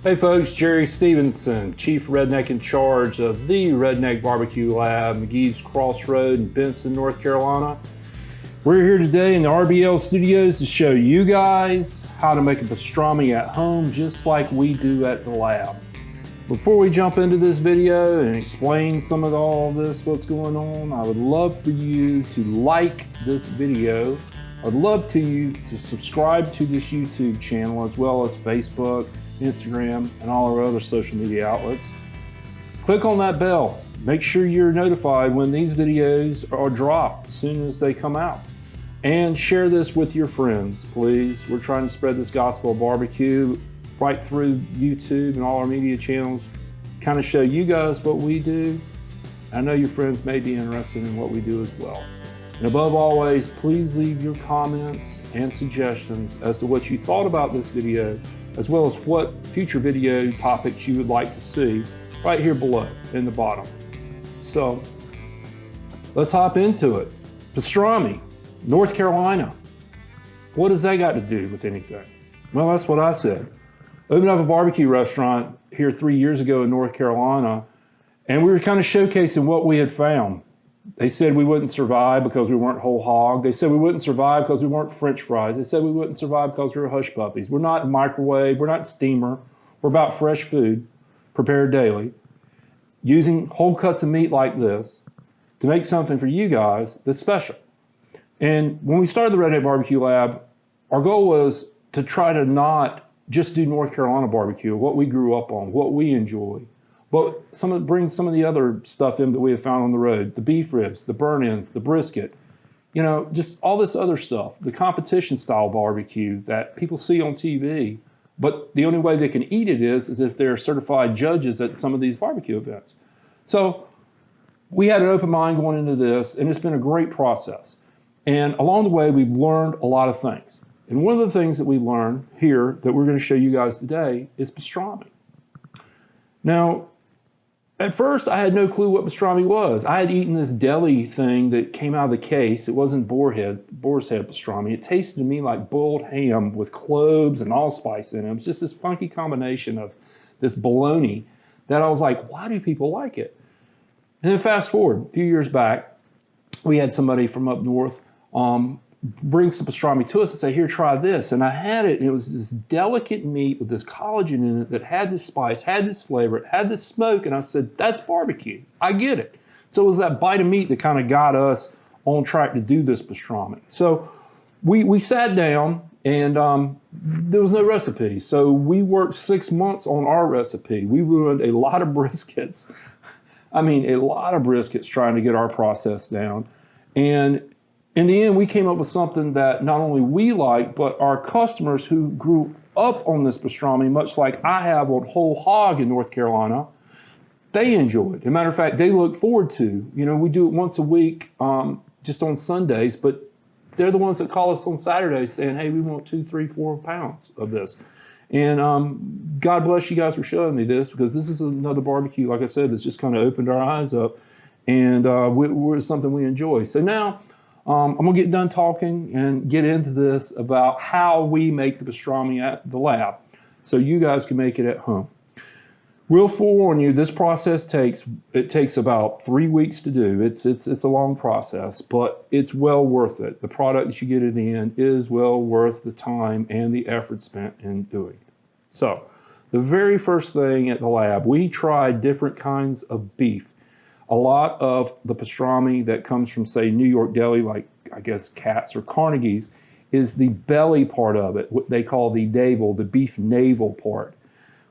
Hey folks, Jerry Stevenson, Chief Redneck in charge of the Redneck BBQ Lab, McGee's Crossroad in Benson, North Carolina. We're here today in the RBL studios to show you guys how to make a pastrami at home just like we do at the lab. Before we jump into this video and explain some of all this, what's going on, I would love for you to like this video. I'd love for you to subscribe to this YouTube channel as well as Facebook, Instagram, and all our other social media outlets. Click on that bell. Make sure you're notified when these videos are dropped as soon as they come out. And share this with your friends, please. We're trying to spread this gospel of barbecue right through YouTube and all our media channels, kind of show you guys what we do. I know your friends may be interested in what we do as well. And above always, please leave your comments and suggestions as to what you thought about this video, as well as what future video topics you would like to see right here below in the bottom. So let's hop into it. Pastrami, North Carolina. What does that got to do with anything? Well, that's what I said. Opened up a barbecue restaurant here 3 years ago in North Carolina, and we were kind of showcasing what we had found. They said we wouldn't survive because we weren't whole hog. They said we wouldn't survive because we weren't French fries. They said we wouldn't survive because we were hush puppies. We're not microwave, we're not steamer. We're about fresh food, prepared daily, using whole cuts of meat like this to make something for you guys that's special. And when we started the Redneck BBQ Lab, our goal was to try to not just do North Carolina barbecue, what we grew up on, what we enjoy, but bring some of the other stuff in that we have found on the road, the beef ribs, the burn-ins, the brisket, you know, just all this other stuff, the competition style barbecue that people see on TV, but the only way they can eat it is if they're certified judges at some of these barbecue events. So we had an open mind going into this, and it's been a great process. And along the way, we've learned a lot of things. And one of the things that we learned here that we're going to show you guys today is pastrami. Now, at first, I had no clue what pastrami was. I had eaten this deli thing that came out of the case. It wasn't boar's head pastrami. It tasted to me like boiled ham with cloves and allspice in it. It was just this funky combination of this bologna that I was like, why do people like it? And then fast forward, a few years back, we had somebody from up north bring some pastrami to us and say, here, try this. And I had it, and it was this delicate meat with this collagen in it that had this spice, had this flavor, it had this smoke, and I said, that's barbecue. I get it. So it was that bite of meat that kind of got us on track to do this pastrami. So we sat down, and there was no recipe. So we worked 6 months on our recipe. We ruined a lot of briskets. I mean, a lot of briskets trying to get our process down. And in the end, we came up with something that not only we like, but our customers who grew up on this pastrami, much like I have on whole hog in North Carolina, they enjoyed. As a matter of fact, they look forward to. You know, we do it once a week, just on Sundays, but they're the ones that call us on Saturdays saying, hey, we want 2, 3, 4 pounds of this. And God bless you guys for showing me this, because this is another barbecue, like I said, that's just kind of opened our eyes up, and we're something we enjoy. So now, I'm going to get done talking and get into this about how we make the pastrami at the lab so you guys can make it at home. We'll forewarn you, this process takes about 3 weeks to do. It's a long process, but it's well worth it. The product that you get at the end is well worth the time and the effort spent in doing it. So the very first thing at the lab, we tried different kinds of beef. A lot of the pastrami that comes from, say, New York deli, like I guess Katz or Carnegie's, is the belly part of it, what they call the navel, the beef navel part.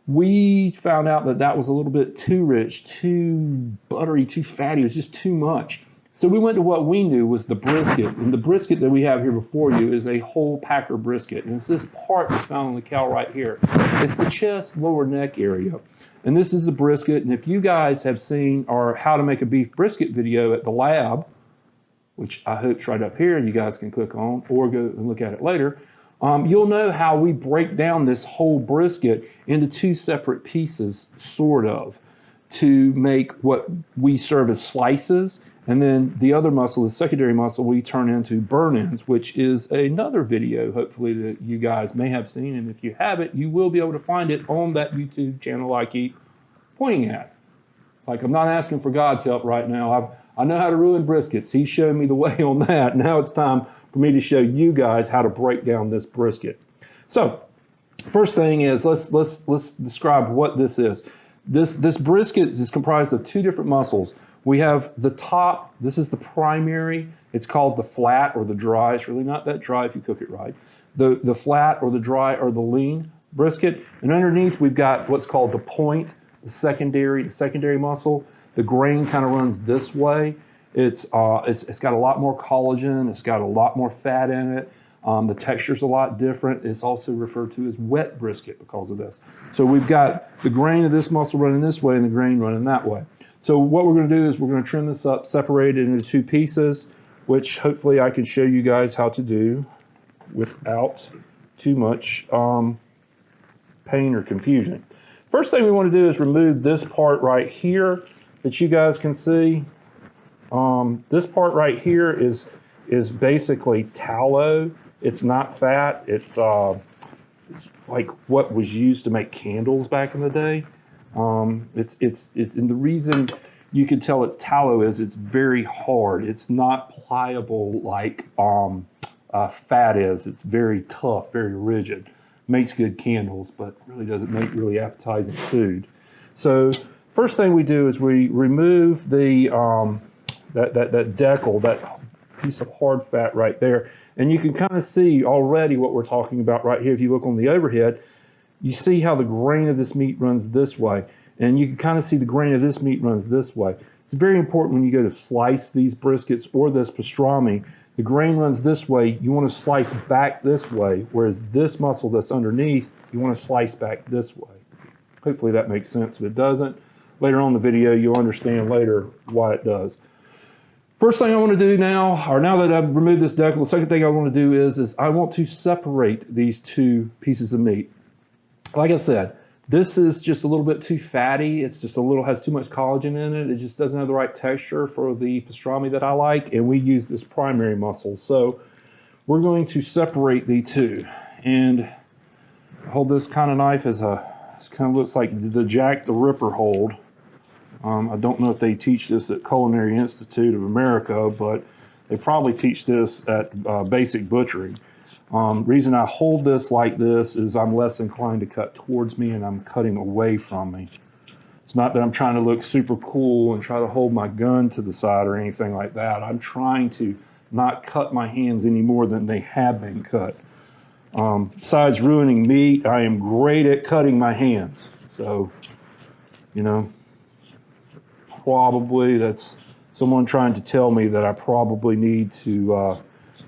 We found out that that was a little bit too rich, too buttery, too fatty. It was just too much. So we went to what we knew was the brisket. And the brisket that we have here before you is a whole packer brisket. And it's this part that's found on the cow right here. It's the chest, lower neck area. And this is the brisket. And if you guys have seen our how to make a beef brisket video at the lab, which I hope's right up here and you guys can click on or go and look at it later, you'll know how we break down this whole brisket into 2 separate pieces, sort of, to make what we serve as slices. And then the other muscle, the secondary muscle, we turn into burn-ins, which is another video, hopefully, that you guys may have seen. And if you haven't, you will be able to find it on that YouTube channel I keep pointing at. It's like I'm not asking for God's help right now. I know how to ruin briskets. He showed me the way on that. Now it's time for me to show you guys how to break down this brisket. So, first thing is let's describe what this is. This brisket is comprised of two different muscles. We have the top. This is the primary. It's called the flat or the dry. It's really not that dry if you cook it right. The flat or the dry or the lean brisket, and underneath we've got what's called the point, the secondary muscle. The grain kind of runs this way. It's got a lot more collagen. It's got a lot more fat in it. The texture's a lot different. It's also referred to as wet brisket because of this. So we've got the grain of this muscle running this way and the grain running that way. So what we're going to do is we're going to trim this up, separate it into two pieces, which hopefully I can show you guys how to do without too much pain or confusion. First thing we want to do is remove this part right here that you guys can see. This part right here is basically tallow. It's not fat. It's like what was used to make candles back in the day. And the reason you can tell it's tallow is it's very hard. It's not pliable like fat is. It's very tough, very rigid. Makes good candles, but really doesn't make really appetizing food. So first thing we do is we remove the that decal, that piece of hard fat right there. And you can kind of see already what we're talking about right here. If you look on the overhead, you see how the grain of this meat runs this way. And you can kind of see the grain of this meat runs this way. It's very important when you go to slice these briskets or this pastrami, the grain runs this way. You want to slice back this way, whereas this muscle that's underneath, you want to slice back this way. Hopefully that makes sense. If it doesn't, later on in the video, you'll understand later why it does. First thing I want to do now, or now that I've removed this decal, the second thing I want to do is I want to separate these two pieces of meat. Like I said, this is just a little bit too fatty. It's just has too much collagen in it. It just doesn't have the right texture for the pastrami that I like, and we use this primary muscle. So we're going to separate the two. And hold this kind of knife as this kind of looks like the Jack the Ripper hold. I don't know if they teach this at Culinary Institute of America, but they probably teach this at Basic Butchering. Reason I hold this like this is I'm less inclined to cut towards me and I'm cutting away from me. It's not that I'm trying to look super cool and try to hold my gun to the side or anything like that. I'm trying to not cut my hands any more than they have been cut. Besides ruining meat, I am great at cutting my hands. So, you know, probably that's someone trying to tell me that I probably need to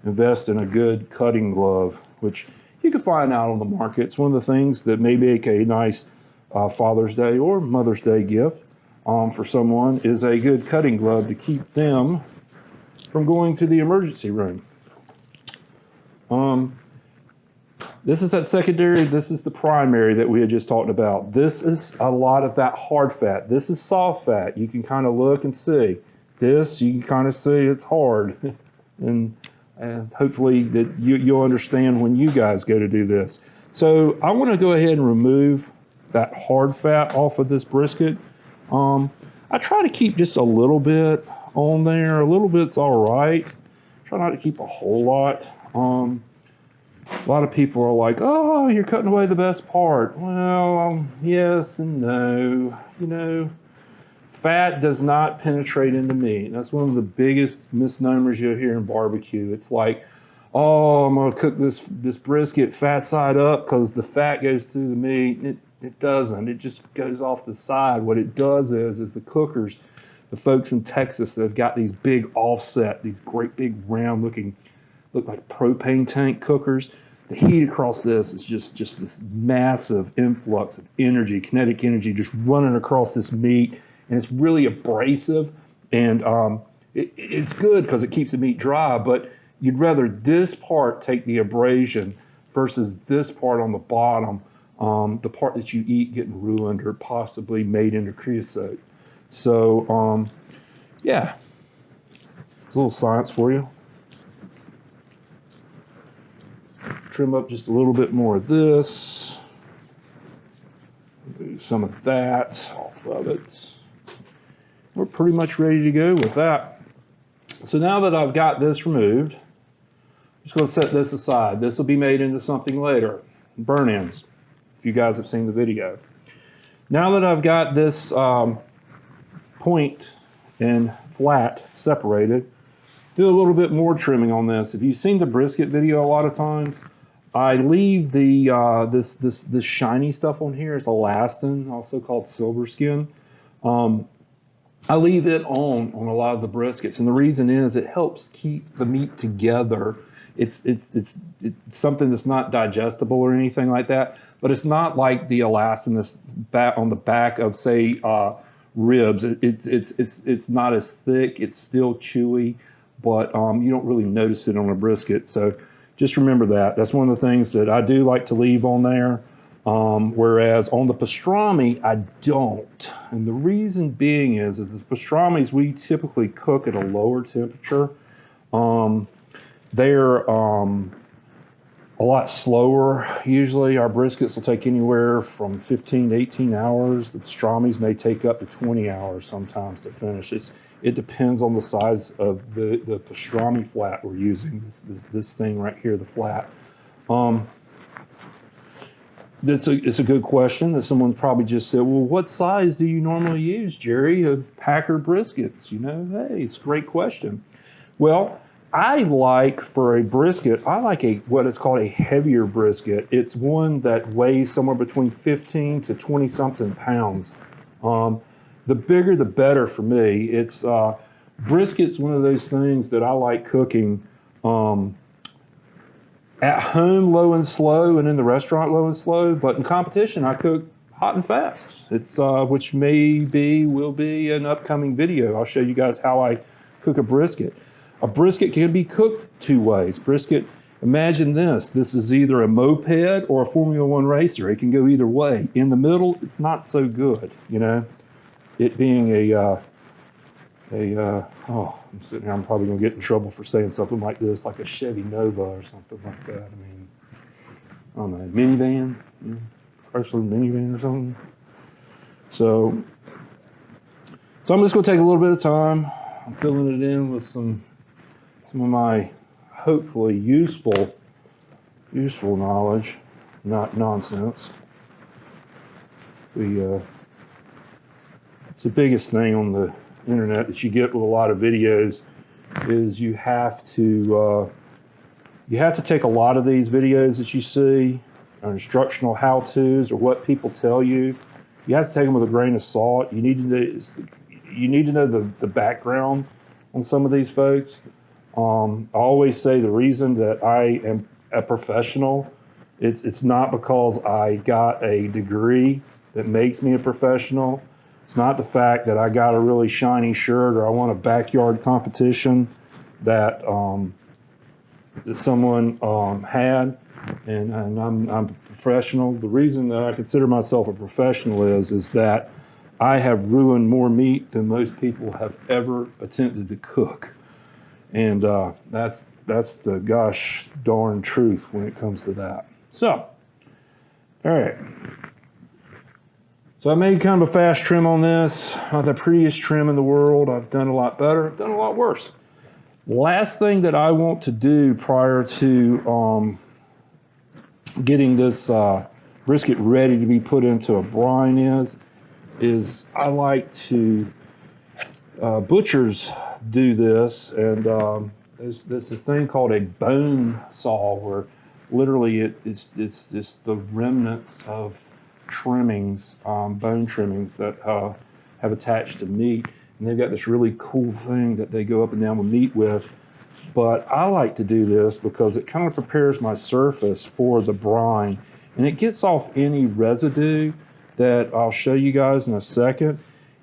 invest in a good cutting glove, which you can find out on the market. It's one of the things that may make a nice Father's Day or Mother's Day gift for someone is a good cutting glove to keep them from going to the emergency room. This is that secondary, this is the primary that we had just talked about. This is a lot of that hard fat. This is soft fat. You can kind of look and see. This, you can kind of see it's hard. and hopefully that you'll understand when you guys go to do this. So I want to go ahead and remove that hard fat off of this brisket. I try to keep just a little bit on there. A little bit's all right. Try not to keep a whole lot. A lot of people are like, oh, you're cutting away the best part. Well, yes and no. You know, fat does not penetrate into meat. That's one of the biggest misnomers you'll hear in barbecue. It's like, oh, I'm going to cook this brisket fat side up because the fat goes through the meat. It doesn't. It just goes off the side. What it does is the cookers, the folks in Texas that have got these big offset, these great big round looking, look like propane tank cookers. The heat across this is just this massive influx of energy, kinetic energy, just running across this meat, and it's really abrasive. And it's good because it keeps the meat dry, but you'd rather this part take the abrasion versus this part on the bottom, the part that you eat getting ruined or possibly made into creosote. So, yeah. It's a little science for you. Trim up just a little bit more of this. Do some of that off of it. We're pretty much ready to go with that. So now that I've got this removed, I'm just going to set this aside. This will be made into something later. Burn-ins, if you guys have seen the video. Now that I've got this point and flat separated, do a little bit more trimming on this. If you've seen the brisket video a lot of times, I leave the this shiny stuff on here. It's elastin, also called silver skin. I leave it on a lot of the briskets, and the reason is it helps keep the meat together. It's something that's not digestible or anything like that, but it's not like the elastin that's on the back of, say, ribs. It's not as thick. It's still chewy, but you don't really notice it on a brisket. So just remember that. That's one of the things that I do like to leave on there. Whereas on the pastrami, I don't. And the reason being is that the pastramis we typically cook at a lower temperature. They're a lot slower. Usually our briskets will take anywhere from 15 to 18 hours. The pastramis may take up to 20 hours sometimes to finish. It depends on the size of the pastrami flat we're using. This thing right here, the flat. It's a good question that someone probably just said, well, what size do you normally use, Jerry, of Packer briskets? You know, hey, it's a great question. Well, I like, for a brisket, I like what is called a heavier brisket. It's one that weighs somewhere between 15 to 20 something pounds. The bigger the better for me. It's brisket's one of those things that I like cooking at home low and slow, and in the restaurant low and slow. But in competition, I cook hot and fast. It's which will be an upcoming video. I'll show you guys how I cook a brisket. A brisket can be cooked two ways. Brisket, imagine this. This is either a moped or a Formula One racer. It can go either way. In the middle, it's not so good, you know. It being I'm sitting here, I'm probably going to get in trouble for saying something like this, like a Chevy Nova or something like that. I mean, I don't know, minivan, you know, Chrysler minivan or something. So I'm just going to take a little bit of time. I'm filling it in with some of my hopefully useful knowledge, not nonsense. It's the biggest thing on the internet that you get with a lot of videos is you have to take a lot of these videos that you see, or instructional how-tos, or what people tell you. You have to take them with a grain of salt. You need to know the background on some of these folks. I always say the reason that I am a professional, it's not because I got a degree that makes me a professional. It's not the fact that I got a really shiny shirt or I won a backyard competition that someone had, and I'm a professional. The reason that I consider myself a professional is that I have ruined more meat than most people have ever attempted to cook. And that's the gosh darn truth when it comes to that. So, all right. So I made kind of a fast trim on this. Not the prettiest trim in the world. I've done a lot better. I've done a lot worse. Last thing that I want to do prior to getting this brisket ready to be put into a brine is I like to, butchers do this, and there's this thing called a bone saw, where literally it's just the remnants of trimmings, bone trimmings that have attached to meat, and they've got this really cool thing that they go up and down with meat with. But I like to do this because it kind of prepares my surface for the brine, and it gets off any residue that I'll show you guys in a second.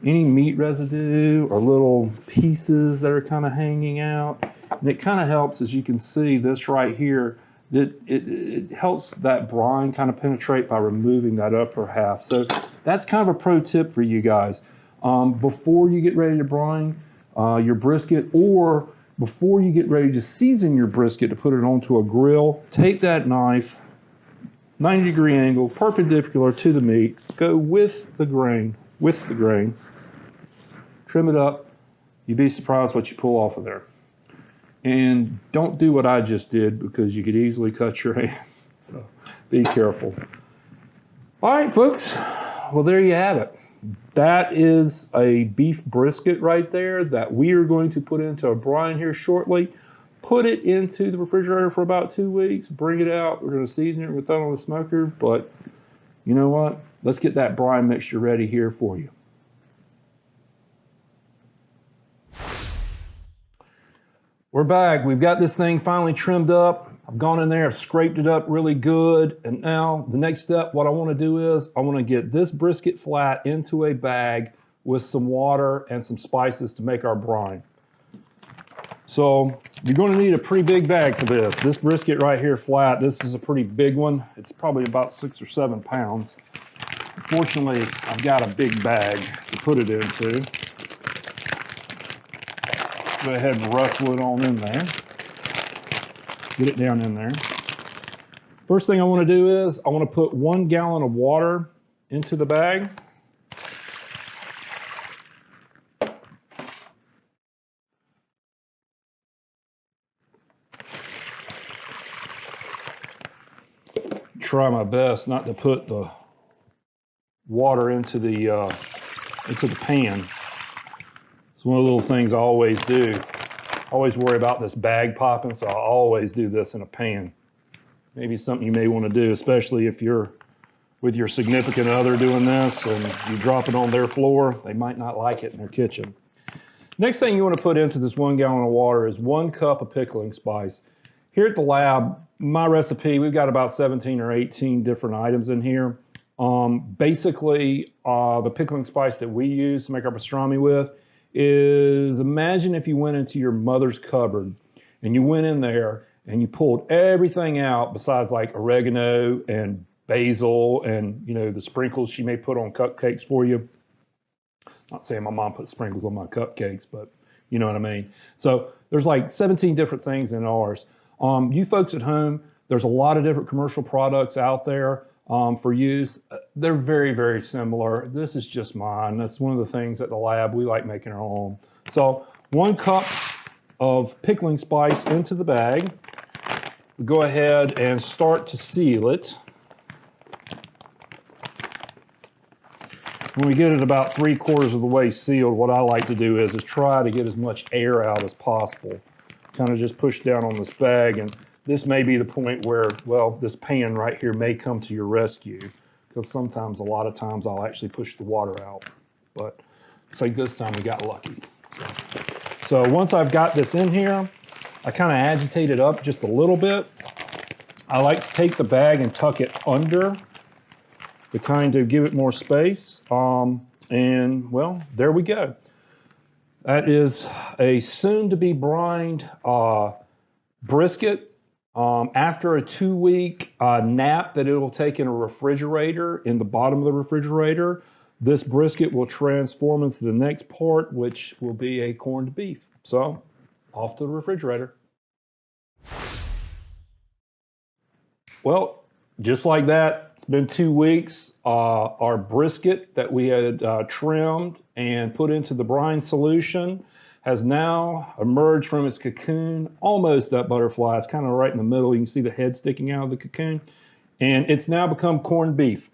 Any meat residue or little pieces that are kind of hanging out. And it kind of helps, as you can see, this right here, it helps that brine kind of penetrate by removing that upper half. So that's kind of a pro tip for you guys. Before you get ready to brine your brisket, or before you get ready to season your brisket to put it onto a grill, take that knife, 90-degree angle, perpendicular to the meat, go with the grain, trim it up. You'd be surprised what you pull off of there. And don't do what I just did because you could easily cut your hand. So be careful. All right, folks. Well, there you have it. That is a beef brisket right there that we are going to put into a brine here shortly. Put it into the refrigerator for about 2 weeks. Bring it out. We're going to season it. We're throwing it on the smoker. But you know what? Let's get that brine mixture ready here for you. We're back. We've got this thing finally trimmed up. I've gone in there, I've scraped it up really good. And now the next step, what I want to do is I want to get this brisket flat into a bag with some water and some spices to make our brine. So you're going to need a pretty big bag for this. This brisket right here flat, this is a pretty big one. It's probably about 6 or 7 pounds. Fortunately, I've got a big bag to put it into. Go ahead and rustle it on in there. Get it down in there. First thing I want to do is I want to put 1 gallon of water into the bag. Try my best not to put the water into the pan. It's one of the little things I always do. I always worry about this bag popping, so I always do this in a pan. Maybe something you may want to do, especially if you're with your significant other doing this and you drop it on their floor. They might not like it in their kitchen. Next thing you want to put into this 1 gallon of water is 1 cup of pickling spice. Here at the lab, my recipe, we've got about 17 or 18 different items in here. Basically, the pickling spice that we use to make our pastrami with is, imagine if you went into your mother's cupboard and you went in there and you pulled everything out besides like oregano and basil and, you know, the sprinkles she may put on cupcakes for you. Not saying my mom put sprinkles on my cupcakes, but you know what I mean. So there's like 17 different things in ours. You folks at home, there's a lot of different commercial products out there for use. They're very, very similar. This is just mine. That's one of the things at the lab. We like making our own. So 1 cup of pickling spice into the bag. We go ahead and start to seal it. When we get it about 3/4 of the way sealed, what I like to do is try to get as much air out as possible. Kind of just push down on this bag, and this may be the point where, well, this pan right here may come to your rescue, because sometimes, a lot of times, I'll actually push the water out. But it's like this time we got lucky. So once I've got this in here, I kind of agitate it up just a little bit. I like to take the bag and tuck it under to kind of give it more space. And well, there we go. That is a soon-to-be brined brisket. After a 2-week nap that it will take in a refrigerator, in the bottom of the refrigerator, this brisket will transform into the next part, which will be a corned beef. So, off to the refrigerator. Well, just like that, it's been 2 weeks. Our brisket that we had trimmed and put into the brine solution has now emerged from its cocoon, almost that butterfly. It's kind of right in the middle. You can see the head sticking out of the cocoon. And it's now become corned beef.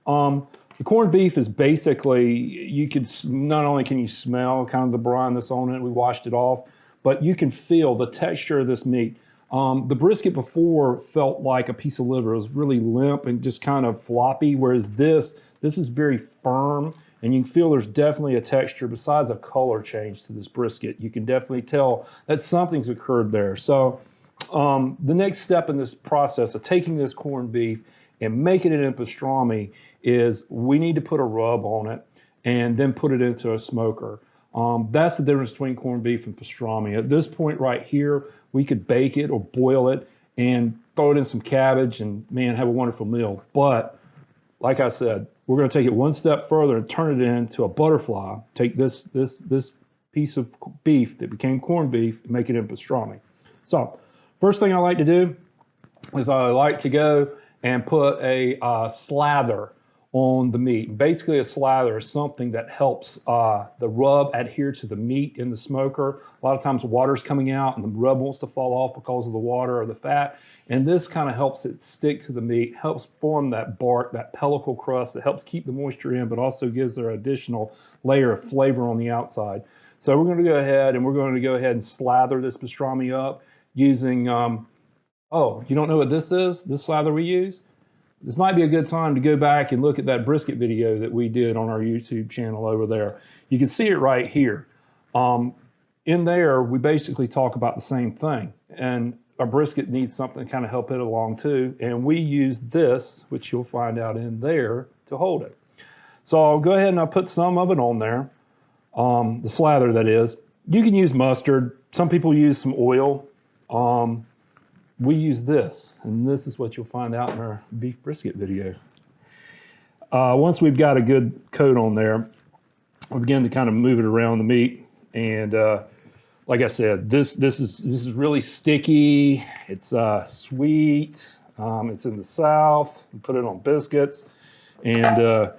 The corned beef is basically, you could, not only can you smell kind of the brine that's on it, we washed it off, but you can feel the texture of this meat. The brisket before felt like a piece of liver. It was really limp and just kind of floppy, whereas this is very firm, and you can feel there's definitely a texture besides a color change to this brisket. You can definitely tell that something's occurred there. So the next step in this process of taking this corned beef and making it in pastrami is we need to put a rub on it and then put it into a smoker. That's the difference between corned beef and pastrami. At this point right here, we could bake it or boil it and throw it in some cabbage and, man, have a wonderful meal. But like I said, we're going to take it one step further and turn it into a butterfly. Take this piece of beef that became corned beef to make it into pastrami. So first thing I like to do is I like to go and put a slather on the meat. Basically, a slather is something that helps the rub adhere to the meat in the smoker. A lot of times water's coming out and the rub wants to fall off because of the water or the fat. And this kind of helps it stick to the meat, helps form that bark, that pellicle crust that helps keep the moisture in, but also gives there an additional layer of flavor on the outside. So we're going to go ahead and slather this pastrami up using, oh, you don't know what this is? This slather we use? This might be a good time to go back and look at that brisket video that we did on our YouTube channel over there. You can see it right here. In there, we basically talk about the same thing. And our brisket needs something to kind of help it along too. And we use this, which you'll find out in there, to hold it. So I'll go ahead and I'll put some of it on there. The slather, that is. You can use mustard. Some people use some oil. We use this, and this is what you'll find out in our beef brisket video. Once we've got a good coat on there, we begin to kind of move it around the meat. And like I said, this is really sticky. It's sweet. It's in the South. We put it on biscuits, and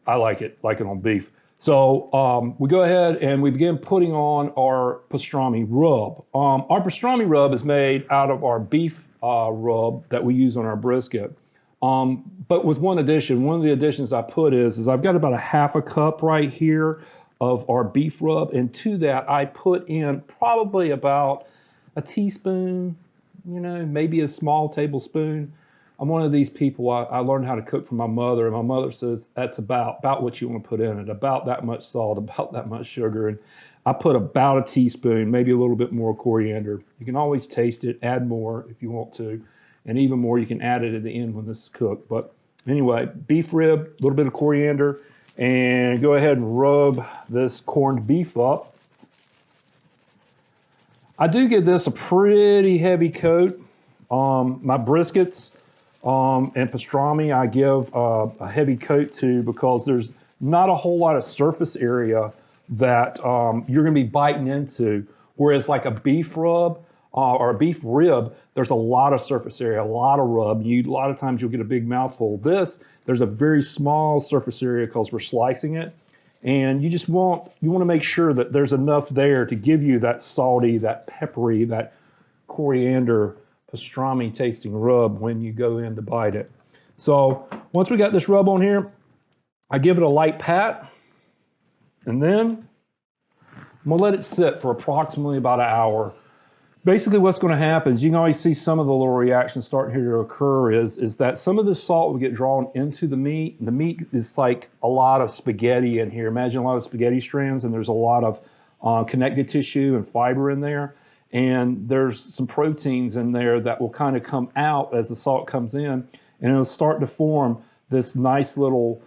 I like it on beef. So we go ahead and we begin putting on our pastrami rub. Our pastrami rub is made out of our beef rub that we use on our brisket. But with one addition, one of the additions I put is I've got about a half a cup right here of our beef rub. And to that, I put in probably about a teaspoon, maybe a small tablespoon. I'm one of these people, I learned how to cook from my mother, and my mother says that's about what you want to put in it, about that much salt, about that much sugar. And I put about a teaspoon, maybe a little bit more coriander. You can always taste it, add more if you want to, and even more you can add it at the end when this is cooked. But anyway, beef rib, a little bit of coriander, and go ahead and rub this corned beef up. I do give this a pretty heavy coat. My briskets, and pastrami, I give a heavy coat to because there's not a whole lot of surface area that you're going to be biting into. Whereas like a beef rub or a beef rib, there's a lot of surface area, a lot of rub. A lot of times you'll get a big mouthful. There's a very small surface area because we're slicing it. And you want to make sure that there's enough there to give you that salty, that peppery, that coriander pastrami tasting rub when you go in to bite it. So once we got this rub on here, I give it a light pat, and then I'm gonna let it sit for approximately about an hour. Basically what's gonna happen is you can always see some of the little reactions starting here to occur is that some of the salt will get drawn into the meat. The meat is like a lot of spaghetti in here. Imagine a lot of spaghetti strands, and there's a lot of connective tissue and fiber in there. And there's some proteins in there that will kind of come out as the salt comes in, and it'll start to form this nice little,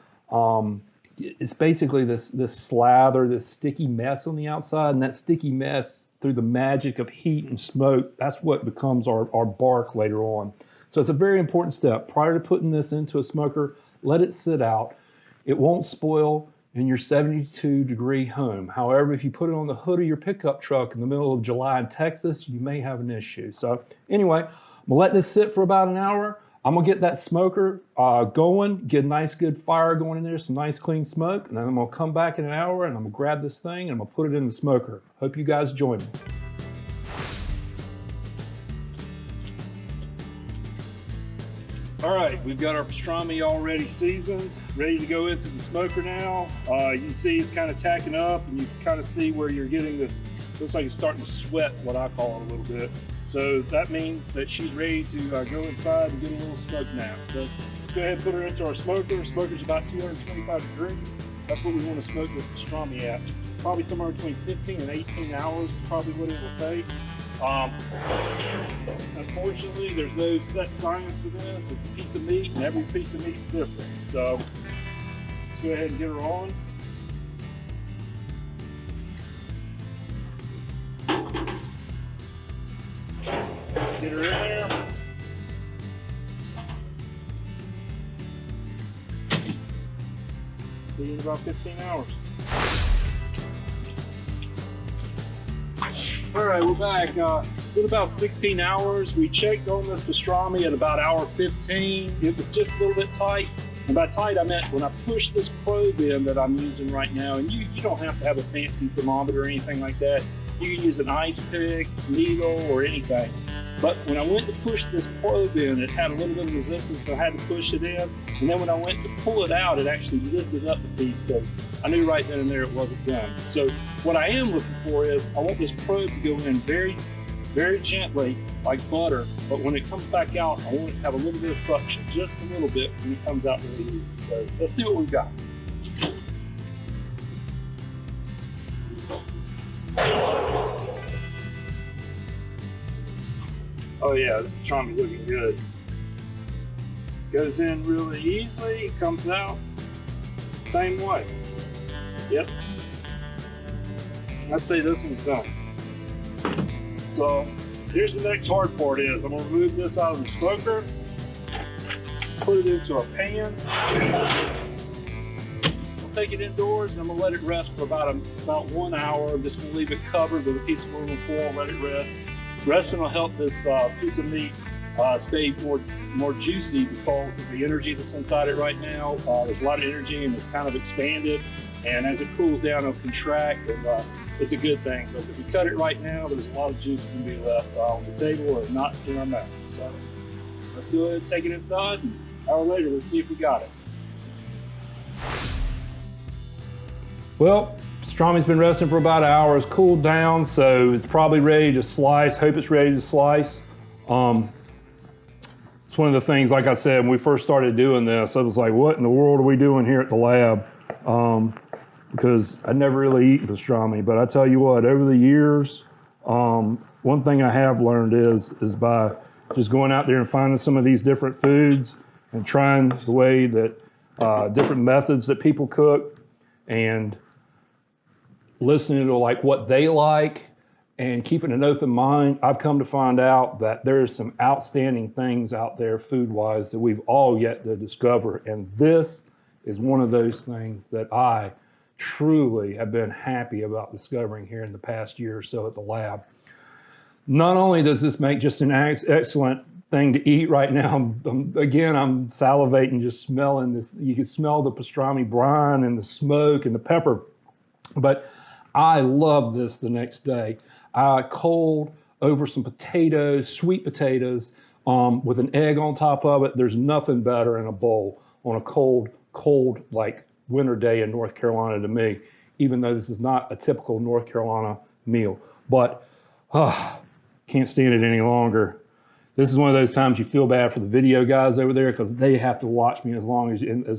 it's basically this slather, this sticky mess on the outside, and that sticky mess, through the magic of heat and smoke, that's what becomes our bark later on. So it's a very important step. Prior to putting this into a smoker, let it sit out. It won't spoil in your 72-degree home. However, if you put it on the hood of your pickup truck in the middle of July in Texas, you may have an issue. So anyway, I'm gonna let this sit for about an hour. I'm gonna get that smoker going, get a nice good fire going in there, some nice clean smoke, and then I'm gonna come back in an hour and I'm gonna grab this thing and I'm gonna put it in the smoker. Hope you guys join me. All right, we've got our pastrami already seasoned, ready to go into the smoker now. You can see it's kind of tacking up, and you can kind of see where you're getting this, looks like it's starting to sweat, what I call it, a little bit. So that means that she's ready to go inside and get a little smoke now. So let's go ahead and put her into our smoker. The smoker's about 225 degrees. That's what we want to smoke this pastrami at. Probably somewhere between 15 and 18 hours is probably what it will take. Unfortunately, there's no set science to this. It's a piece of meat, and every piece of meat is different. So let's go ahead and get her on. Get her in there. See you in about 15 hours. All right, we're back. It's been about 16 hours. We checked on this pastrami at about hour 15. It was just a little bit tight. And by tight, I meant when I push this probe in that I'm using right now, and you don't have to have a fancy thermometer or anything like that. You can use an ice pick, needle, or anything. But when I went to push this probe in, it had a little bit of resistance, so I had to push it in. And then when I went to pull it out, it actually lifted up the piece. So I knew right then and there it wasn't done. So what I am looking for is, I want this probe to go in very, very gently, like butter. But when it comes back out, I want it to have a little bit of suction, just a little bit when it comes out really easy. So let's see what we've got. Oh yeah, this pastrami's looking good. Goes in really easily, comes out same way. Yep. I'd say this one's done. So here's the next hard part is, I'm gonna remove this out of the smoker, put it into a pan. I'll take it indoors and I'm gonna let it rest for about 1 hour. I'm just gonna leave it covered with a piece of aluminum foil, let it rest. Resting will help this piece of meat stay more juicy because of the energy that's inside it right now. There's a lot of energy and it's kind of expanded. And as it cools down, it'll contract, and it's a good thing because if we cut it right now, there's a lot of juice can be left on the table or not in our mouth. So let's go ahead and take it inside, and an hour later, let's see if we got it. Well, pastrami's been resting for about an hour. It's cooled down, so it's probably ready to slice. Hope it's ready to slice. It's one of the things, like I said, when we first started doing this, I was like, what in the world are we doing here at the lab? Because I never really eaten pastrami, but I tell you what, over the years, one thing I have learned is by just going out there and finding some of these different foods and trying the way that different methods that people cook and listening to like what they like and keeping an open mind, I've come to find out that there's some outstanding things out there food-wise that we've all yet to discover. And this is one of those things that I truly have been happy about discovering here in the past year or so at the lab. Not only does this make just an excellent thing to eat right now, I'm salivating just smelling this. You can smell the pastrami brine and the smoke and the pepper, but I love this the next day. Cold over some potatoes, sweet potatoes, with an egg on top of it. There's nothing better in a bowl on a cold like winter day in North Carolina to me, even though this is not a typical North Carolina meal. But can't stand it any longer. This is one of those times you feel bad for the video guys over there because they have to watch me as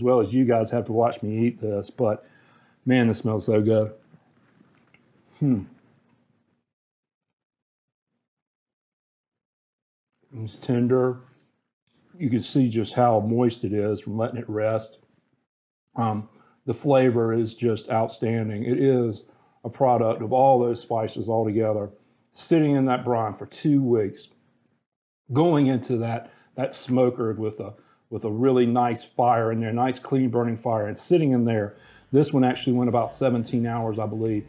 well as you guys have to watch me eat this. But man, this smells so good. It's tender. You can see just how moist it is from letting it rest. The flavor is just outstanding. It is a product of all those spices all together, sitting in that brine for 2 weeks, going into that smoker with a really nice fire in there, nice clean burning fire, and sitting in there. This one actually went about 17 hours, I believe,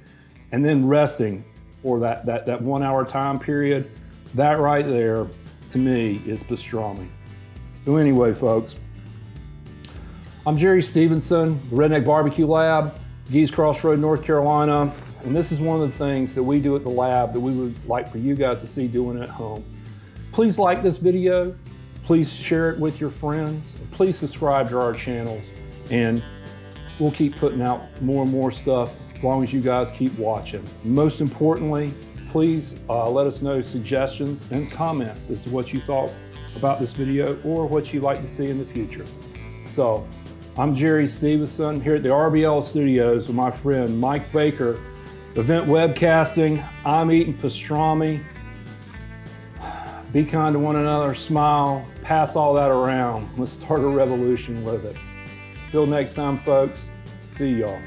and then resting for that 1 hour time period. That right there, to me, is pastrami. So anyway, folks, I'm Jerry Stevenson, the Redneck BBQ Lab, Geese Crossroad, North Carolina. And this is one of the things that we do at the lab that we would like for you guys to see doing at home. Please like this video. Please share it with your friends. Please subscribe to our channels. And we'll keep putting out more and more stuff as long as you guys keep watching. Most importantly, please let us know suggestions and comments as to what you thought about this video or what you'd like to see in the future. So, I'm Jerry Stevenson here at the RBL Studios with my friend Mike Baker, event webcasting. I'm eating pastrami. Be kind to one another, smile, pass all that around. Let's start a revolution with it. Till next time, folks, see y'all.